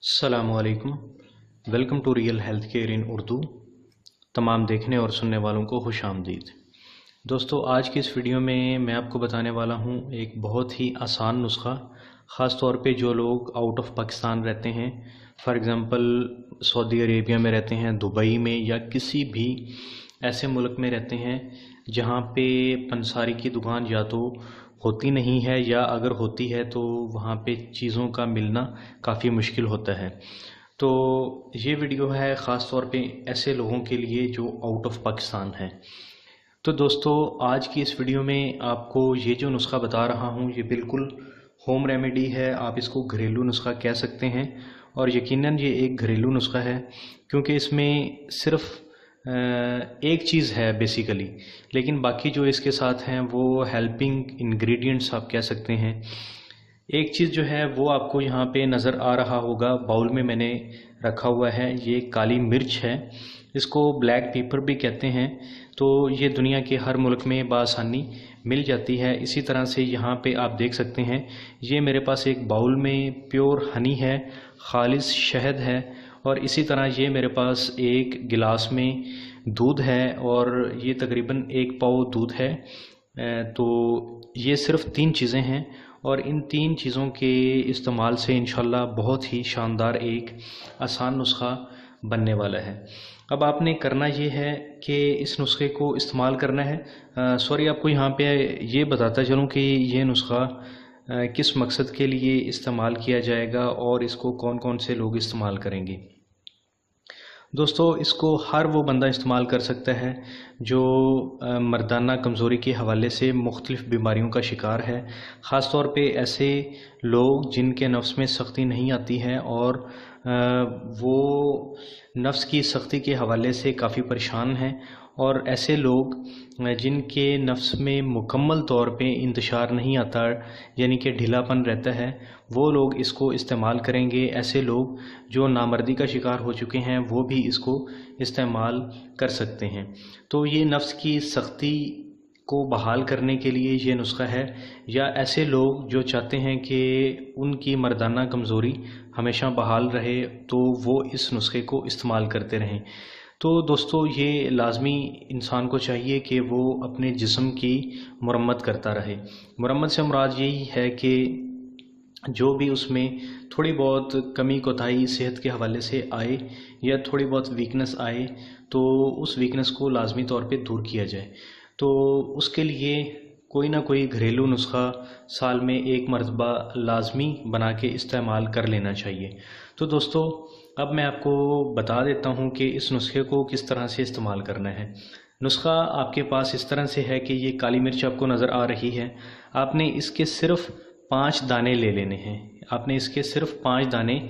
अस्सलामुअलैकुम। Welcome to real health care in Urdu. तमाम देखने और सुनने वालों को खुश आमदीद। दोस्तों, आज की इस वीडियो में मैं आपको बताने वाला हूँ एक बहुत ही आसान नुस्खा। ख़ास तौर पे जो लोग आउट ऑफ पाकिस्तान रहते हैं, फॉर एग्ज़ाम्पल सऊदी अरेबिया में रहते हैं, दुबई में, या किसी भी ऐसे मुल्क में रहते हैं जहाँ पे पंसारी की दुकान या तो होती नहीं है या अगर होती है तो वहाँ पे चीज़ों का मिलना काफ़ी मुश्किल होता है। तो ये वीडियो है ख़ास तौर पे ऐसे लोगों के लिए जो आउट ऑफ पाकिस्तान है। तो दोस्तों, आज की इस वीडियो में आपको ये जो नुस्खा बता रहा हूँ ये बिल्कुल होम रेमेडी है। आप इसको घरेलू नुस्खा कह सकते हैं और यकीनन ये एक घरेलू नुस्खा है क्योंकि इसमें सिर्फ एक चीज़ है बेसिकली, लेकिन बाकी जो इसके साथ हैं वो हेल्पिंग इंग्रेडिएंट्स आप कह सकते हैं। एक चीज़ जो है वो आपको यहाँ पे नज़र आ रहा होगा, बाउल में मैंने रखा हुआ है, ये काली मिर्च है। इसको ब्लैक पेपर भी कहते हैं। तो ये दुनिया के हर मुल्क में बासानी मिल जाती है। इसी तरह से यहाँ पे आप देख सकते हैं, ये मेरे पास एक बाउल में प्योर हनी है, खालिस शहद है, और इसी तरह ये मेरे पास एक गिलास में दूध है और ये तकरीबन 1 पाव दूध है। तो ये सिर्फ़ 3 चीज़ें हैं और इन 3 चीज़ों के इस्तेमाल से इंशाल्लाह बहुत ही शानदार एक आसान नुस्खा बनने वाला है। अब आपने करना ये है कि इस नुस्खे को इस्तेमाल करना है। सॉरी, आपको यहाँ पे ये बताता चलूँ कि ये नुस्खा किस मकसद के लिए इस्तेमाल किया जाएगा और इसको कौन कौन से लोग इस्तेमाल करेंगे। दोस्तों, इसको हर वो बंदा इस्तेमाल कर सकता है जो मर्दाना कमज़ोरी के हवाले से मुख्तलिफ़ बीमारियों का शिकार है। ख़ास तौर पे ऐसे लोग जिनके नफ्स में सख्ती नहीं आती है और वो नफ्स की सख्ती के हवाले से काफ़ी परेशान हैं, और ऐसे लोग जिनके नफ्स में मुकम्मल तौर पे इंतशार नहीं आता, यानी कि ढीलापन रहता है, वो लोग इसको इस्तेमाल करेंगे। ऐसे लोग जो नामर्दी का शिकार हो चुके हैं वो भी इसको इस्तेमाल कर सकते हैं। तो ये नफ्स की सख्ती को बहाल करने के लिए ये नुस्खा है, या ऐसे लोग जो चाहते हैं कि उनकी मर्दाना कमज़ोरी हमेशा बहाल रहे तो वो इस नुस्खे को इस्तेमाल करते रहें। तो दोस्तों, ये लाज़मी इंसान को चाहिए कि वो अपने जिस्म की मुरम्मत करता रहे। मुरम्मत से मुराद यही है कि जो भी उसमें थोड़ी बहुत कमी कोताही सेहत के हवाले से आए या थोड़ी बहुत वीकनेस आए तो उस वीकनेस को लाजमी तौर पे दूर किया जाए। तो उसके लिए कोई ना कोई घरेलू नुस्खा साल में एक मरतबा लाजमी बना के इस्तेमाल कर लेना चाहिए। तो दोस्तों, अब मैं आपको बता देता हूँ कि इस नुस्खे को किस तरह से इस्तेमाल करना है। नुस्खा आपके पास इस तरह से है कि ये काली मिर्च आपको नज़र आ रही है। आपने इसके सिर्फ़ 5 दाने ले लेने हैं। आपने इसके सिर्फ़ 5 दाने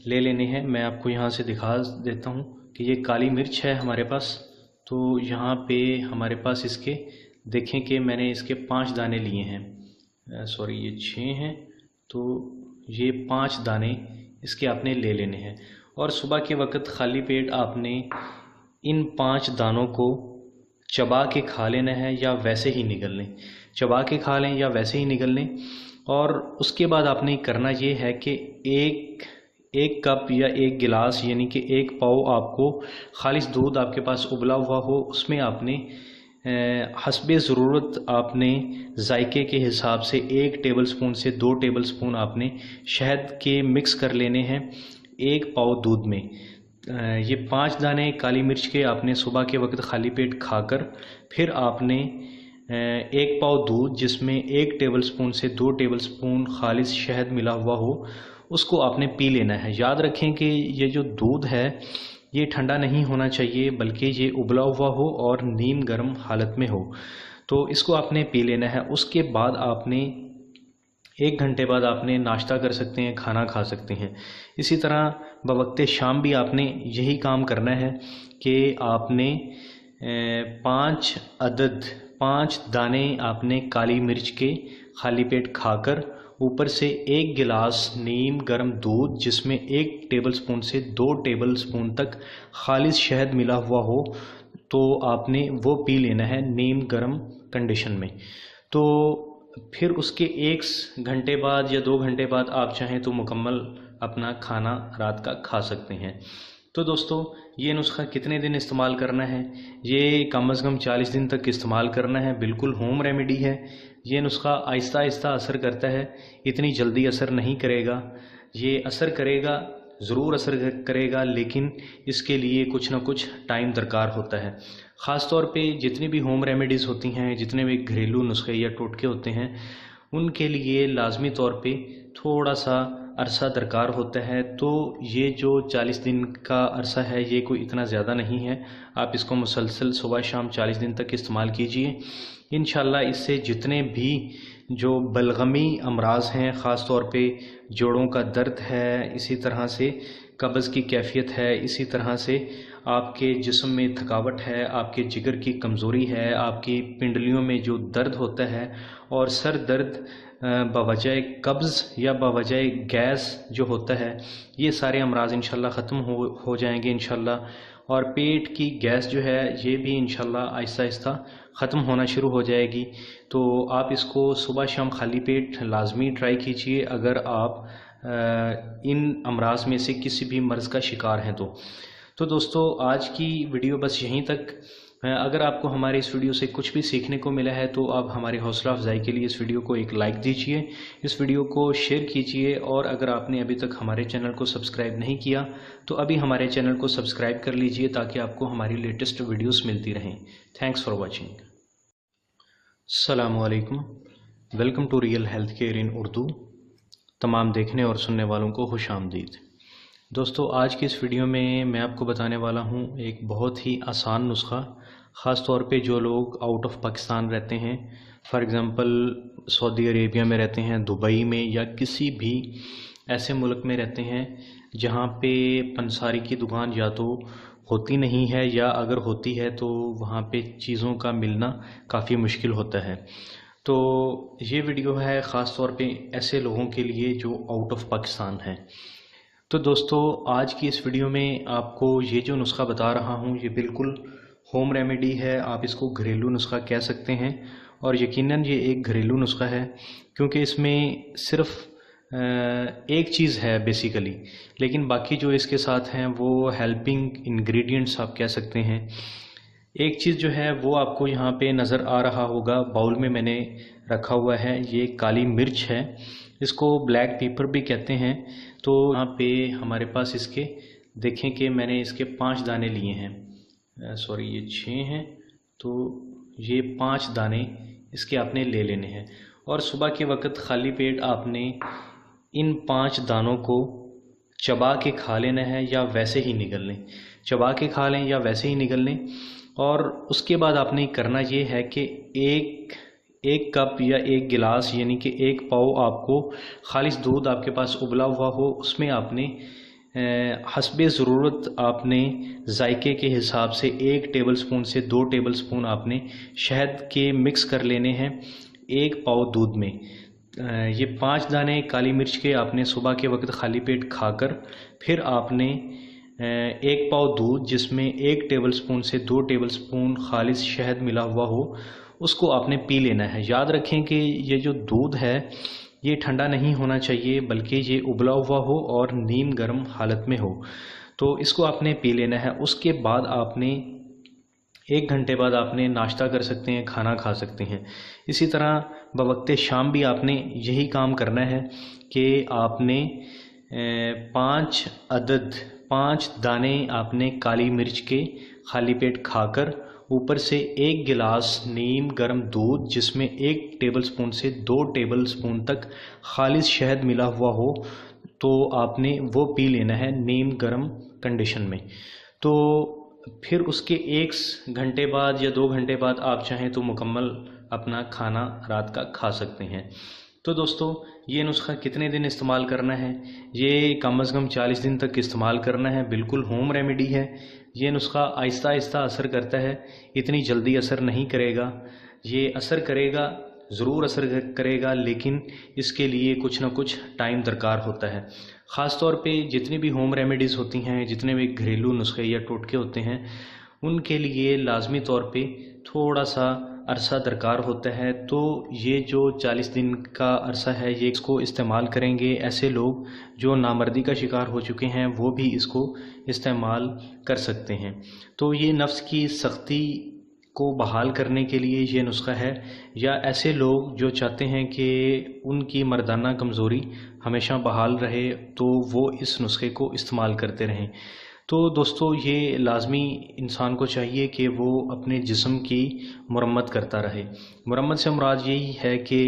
ले लेने हैं। मैं आपको यहाँ से दिखा देता हूँ कि ये काली मिर्च है हमारे पास। तो यहाँ पे हमारे पास इसके देखें कि मैंने इसके 5 दाने लिए हैं। सॉरी, ये 6 हैं। तो ये 5 दाने इसके आपने ले लेने हैं और सुबह के वक़्त खाली पेट आपने इन 5 दानों को चबा के खा लेना है या वैसे ही निगल लें। चबा के खा लें या वैसे ही निगल लें। और उसके बाद आपने करना ये है कि एक कप या 1 गिलास यानी कि 1 पाव आपको खालिस दूध आपके पास उबला हुआ हो, उसमें आपने हस्बे ज़रूरत आपने जायके के हिसाब से 1 टेबलस्पून से 2 टेबलस्पून आपने शहद के मिक्स कर लेने हैं 1 पाव दूध में। ये 5 दाने काली मिर्च के आपने सुबह के वक्त खाली पेट खाकर फिर आपने 1 पाव दूध जिसमें 1 टेबलस्पून से 2 टेबलस्पून खालिस शहद मिला हुआ हो उसको आपने पी लेना है। याद रखें कि ये जो दूध है ये ठंडा नहीं होना चाहिए, बल्कि ये उबला हुआ हो और नीम गर्म हालत में हो। तो इसको आपने पी लेना है। उसके बाद आपने 1 घंटे बाद आपने नाश्ता कर सकते हैं, खाना खा सकते हैं। इसी तरह बवक्ते शाम भी आपने यही काम करना है कि आपने 5 दाने आपने काली मिर्च के खाली पेट खाकर ऊपर से 1 गिलास नीम गर्म दूध जिसमें 1 टेबलस्पून से 2 टेबलस्पून तक खालिस शहद मिला हुआ हो तो आपने वो पी लेना है नीम गर्म कंडीशन में। तो फिर उसके 1 घंटे बाद या 2 घंटे बाद आप चाहें तो मुकम्मल अपना खाना रात का खा सकते हैं। तो दोस्तों, ये नुस्खा कितने दिन इस्तेमाल करना है? ये कम से कम 40 दिन तक इस्तेमाल करना है। बिल्कुल होम रेमेडी है। ये नुस्खा आहिस्ता आहिस्ता असर करता है, इतनी जल्दी असर नहीं करेगा। ये असर करेगा, ज़रूर असर करेगा, लेकिन इसके लिए कुछ ना कुछ टाइम दरकार होता है। ख़ास तौर पे जितनी भी होम रेमेडीज़ होती हैं, जितने भी घरेलू नुस्खे या टोटके होते हैं, उनके लिए लाजमी तौर पे थोड़ा सा अरसा दरकार होता है। तो ये जो 40 दिन का अरसा है, ये कोई इतना ज़्यादा नहीं है। आप इसको मुसलसल सुबह शाम 40 दिन तक इस्तेमाल कीजिए। इंशाल्लाह इससे जितने भी जो बलगमी अमराज हैं, ख़ास तौर पे जोड़ों का दर्द है, इसी तरह से कब्ज़ की कैफियत है, इसी तरह से आपके जिस्म में थकावट है, आपके जिगर की कमज़ोरी है, आपकी पिंडलियों में जो दर्द होता है और सर दर्द बवजह कब्ज़ या बवजह गैस जो होता है, ये सारे अमराज इंशाल्लाह ख़त्म हो जाएंगे इंशाल्लाह। और पेट की गैस जो है, ये भी इंशाल्लाह आहिस्ता आहिस्ता ख़त्म होना शुरू हो जाएगी। तो आप इसको सुबह शाम खाली पेट लाजमी ट्राई कीजिए अगर आप इन अमराज में से किसी भी मर्ज़ का शिकार हैं तो दोस्तों, आज की वीडियो बस यहीं तक। अगर आपको हमारे इस वीडियो से कुछ भी सीखने को मिला है तो आप हमारी हौसला अफजाई के लिए इस वीडियो को एक लाइक दीजिए, इस वीडियो को शेयर कीजिए, और अगर आपने अभी तक हमारे चैनल को सब्सक्राइब नहीं किया तो अभी हमारे चैनल को सब्सक्राइब कर लीजिए ताकि आपको हमारी लेटेस्ट वीडियोस मिलती रहें। Thanks for watching. अस्सलामु अलैकुम, welcome to real health care in Urdu. तमाम देखने और सुनने वालों को खुश आमदीद। दोस्तों, आज की इस वीडियो में मैं आपको बताने वाला हूँ एक बहुत ही आसान नुस्खा। ख़ास तौर पे जो लोग आउट ऑफ पाकिस्तान रहते हैं, फॉर एग्ज़ाम्पल सऊदी अरेबिया में रहते हैं, दुबई में, या किसी भी ऐसे मुल्क में रहते हैं जहाँ पे पंसारी की दुकान या तो होती नहीं है या अगर होती है तो वहाँ पे चीज़ों का मिलना काफ़ी मुश्किल होता है। तो ये वीडियो है ख़ास तौर पे ऐसे लोगों के लिए जो आउट ऑफ पाकिस्तान हैं। तो दोस्तों, आज की इस वीडियो में आपको ये जो नुस्खा बता रहा हूँ, ये बिल्कुल होम रेमेडी है। आप इसको घरेलू नुस्खा कह सकते हैं, और यकीनन ये एक घरेलू नुस्खा है क्योंकि इसमें सिर्फ एक चीज़ है बेसिकली, लेकिन बाकी जो इसके साथ हैं वो हेल्पिंग इंग्रेडिएंट्स आप कह सकते हैं। एक चीज़ जो है वो आपको यहाँ पे नज़र आ रहा होगा, बाउल में मैंने रखा हुआ है, ये काली मिर्च है, इसको ब्लैक पेपर भी कहते हैं। तो यहाँ पे हमारे पास इसके देखें कि मैंने इसके 5 दाने लिए हैं, सॉरी ये 6 हैं, तो ये 5 दाने इसके आपने ले लेने हैं। और सुबह के वक्त खाली पेट आपने इन 5 दानों को चबा के खा लेना है या वैसे ही निगल लें, चबा के खा लें या वैसे ही निगल लें। और उसके बाद आपने करना ये है कि एक कप या 1 गिलास यानी कि 1 पाव आपको खालिस दूध आपके पास उबला हुआ हो, उसमें आपने हस्बे ज़रूरत आपने जायके के हिसाब से 1 टेबलस्पून से 2 टेबलस्पून आपने शहद के मिक्स कर लेने हैं 1 पाव दूध में। ये 5 दाने काली मिर्च के आपने सुबह के वक्त खाली पेट खाकर फिर आपने 1 पाव दूध जिसमें 1 टेबलस्पून से 2 टेबलस्पून खालिस शहद मिला हुआ हो, उसको आपने पी लेना है। याद रखें कि ये जो दूध है ये ठंडा नहीं होना चाहिए, बल्कि ये उबला हुआ हो और नीम गर्म हालत में हो। तो इसको आपने पी लेना है। उसके बाद आपने 1 घंटे बाद आपने नाश्ता कर सकते हैं, खाना खा सकते हैं। इसी तरह बवक्ते शाम भी आपने यही काम करना है कि आपने 5 दाने आपने काली मिर्च के खाली पेट खाकर ऊपर से 1 गिलास नीम गर्म दूध जिसमें 1 टेबलस्पून से 2 टेबलस्पून तक खालिस शहद मिला हुआ हो, तो आपने वो पी लेना है नीम गर्म कंडीशन में। तो फिर उसके 1 घंटे बाद या 2 घंटे बाद आप चाहें तो मुकम्मल अपना खाना रात का खा सकते हैं। तो दोस्तों, ये नुस्खा कितने दिन इस्तेमाल करना है? ये कम से कम 40 दिन तक इस्तेमाल करना है। बिल्कुल होम रेमेडी है। ये नुस्खा आहिस्ता आहिस्ता असर करता है, इतनी जल्दी असर नहीं करेगा। ये असर करेगा, ज़रूर असर करेगा, लेकिन इसके लिए कुछ ना कुछ टाइम दरकार होता है। ख़ास तौर पे जितनी भी होम रेमेडीज़ होती हैं, जितने भी घरेलू नुस्खे या टोटके होते हैं, उनके लिए लाजमी तौर पे थोड़ा सा अरसा दरकार होता है, तो ये जो 40 दिन का अरसा है ये इसको इस्तेमाल करेंगे। ऐसे लोग जो नामर्दी का शिकार हो चुके हैं वो भी इसको इस्तेमाल कर सकते हैं। तो ये नफ्स की सख्ती को बहाल करने के लिए ये नुस्खा है, या ऐसे लोग जो चाहते हैं कि उनकी मर्दाना कमज़ोरी हमेशा बहाल रहे तो वो इस नुस्खे को इस्तेमाल करते रहें। तो दोस्तों ये लाजमी इंसान को चाहिए कि वो अपने जिस्म की मुरम्मत करता रहे। मुरम्मत से मुराद यही है कि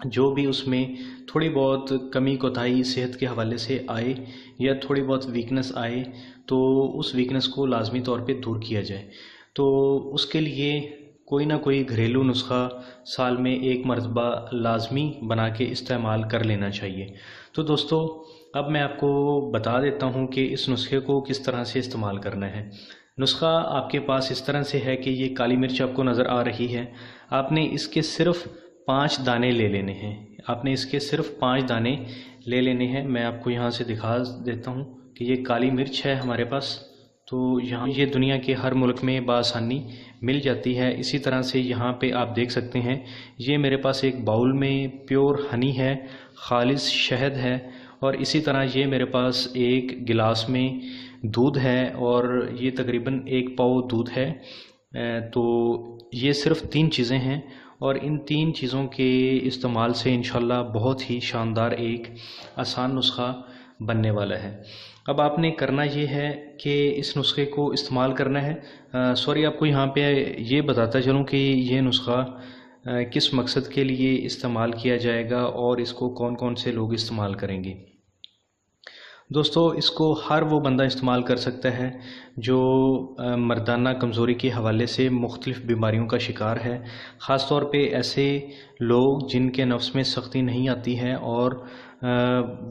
जो भी उसमें थोड़ी बहुत कमी कोताही सेहत के हवाले से आए या थोड़ी बहुत वीकनेस आए तो उस वीकनेस को लाजमी तौर पे दूर किया जाए। तो उसके लिए कोई ना कोई घरेलू नुस्खा साल में एक मरतबा लाजमी बना के इस्तेमाल कर लेना चाहिए। तो दोस्तों अब मैं आपको बता देता हूँ कि इस नुस्खे को किस तरह से इस्तेमाल करना है। नुस्खा आपके पास इस तरह से है कि ये काली मिर्च आपको नज़र आ रही है। आपने इसके सिर्फ 5 दाने ले लेने हैं। आपने इसके सिर्फ 5 दाने ले लेने हैं। मैं आपको यहाँ से दिखा देता हूँ कि ये काली मिर्च है हमारे पास। तो यहाँ ये दुनिया के हर मुल्क में बआसानी मिल जाती है। इसी तरह से यहाँ पे आप देख सकते हैं ये मेरे पास एक बाउल में प्योर हनी है, खालिस शहद है, और इसी तरह ये मेरे पास एक गिलास में दूध है और ये तकरीबन 1 पाव दूध है। तो ये सिर्फ 3 चीज़ें हैं और इन 3 चीज़ों के इस्तेमाल से इंशाल्लाह बहुत ही शानदार एक आसान नुस्खा बनने वाला है। अब आपने करना ये है कि इस नुस्खे को इस्तेमाल करना है। सॉरी आपको यहाँ पे ये बताता चलूँ कि ये नुस्खा किस मकसद के लिए इस्तेमाल किया जाएगा और इसको कौन कौन से लोग इस्तेमाल करेंगे। दोस्तों इसको हर वो बंदा इस्तेमाल कर सकता है जो मर्दाना कमज़ोरी के हवाले से मुख्तलिफ़ बीमारियों का शिकार है। ख़ास तौर पे ऐसे लोग जिनके नफ्स में सख्ती नहीं आती है और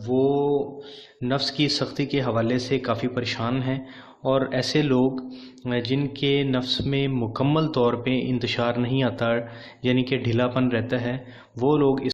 वो नफ्स की सख्ती के हवाले से काफ़ी परेशान हैं, और ऐसे लोग जिनके नफ्स में मुकम्मल तौर पे इंतशार नहीं आता यानी कि ढीलापन रहता है, वो लोग इस